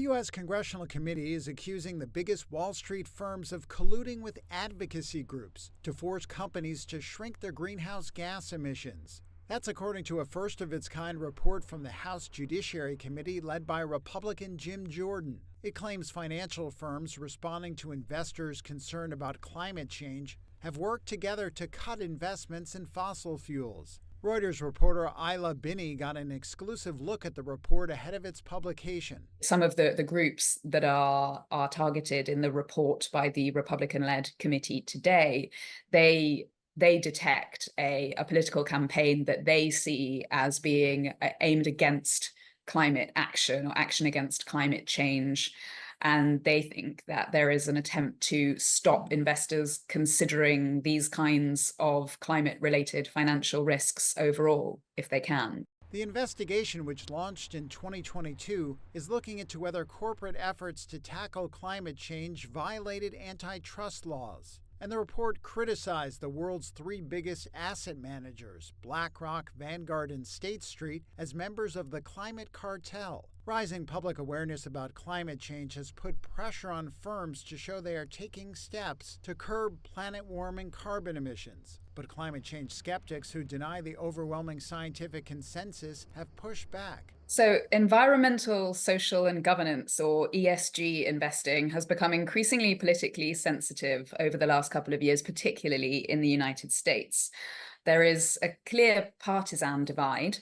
A U.S. Congressional committee is accusing the biggest Wall Street firms of colluding with advocacy groups to force companies to shrink their greenhouse gas emissions. That's according to a first-of-its-kind report from the House Judiciary Committee led by Republican Jim Jordan. It claims financial firms responding to investors concerned about climate change have worked together to cut investments in fossil fuels. Reuters reporter Ayla Binney got an exclusive look at the report ahead of its publication. Some of the groups that are targeted in the report by the Republican-led committee today, they detect a political campaign that they see as being aimed against climate action or action against climate change. And they think that there is an attempt to stop investors considering these kinds of climate-related financial risks overall, if they can. The investigation, which launched in 2022, is looking into whether corporate efforts to tackle climate change violated antitrust laws. And the report criticized the world's three biggest asset managers, BlackRock, Vanguard, and State Street, as members of the climate cartel. Rising public awareness about climate change has put pressure on firms to show they are taking steps to curb planet-warming carbon emissions. But climate change skeptics who deny the overwhelming scientific consensus have pushed back. So environmental, social, and governance, or ESG investing, has become increasingly politically sensitive over the last couple of years, particularly in the United States. There is a clear partisan divide.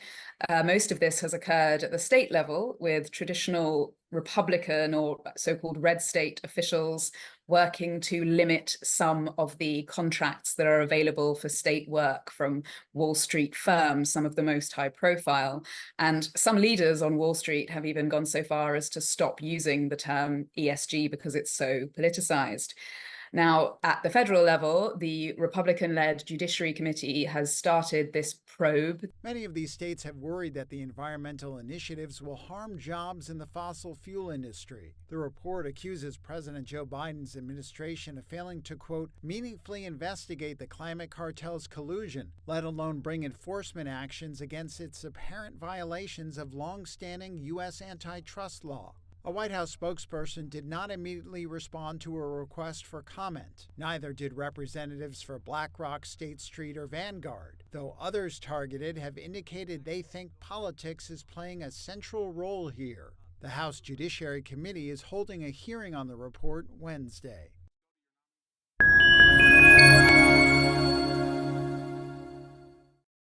Most of this has occurred at the state level, with traditional Republican or so-called red state officials working to limit some of the contracts that are available for state work from Wall Street firms, some of the most high profile. And some leaders on Wall Street have even gone so far as to stop using the term ESG because it's so politicized. Now, at the federal level, the Republican-led Judiciary Committee has started this probe. Many of these states have worried that the environmental initiatives will harm jobs in the fossil fuel industry. The report accuses President Joe Biden's administration of failing to, quote, meaningfully investigate the climate cartel's collusion, let alone bring enforcement actions against its apparent violations of long-standing U.S. antitrust law. A White House spokesperson did not immediately respond to a request for comment. Neither did representatives for BlackRock, State Street, or Vanguard, though others targeted have indicated they think politics is playing a central role here. The House Judiciary Committee is holding a hearing on the report Wednesday.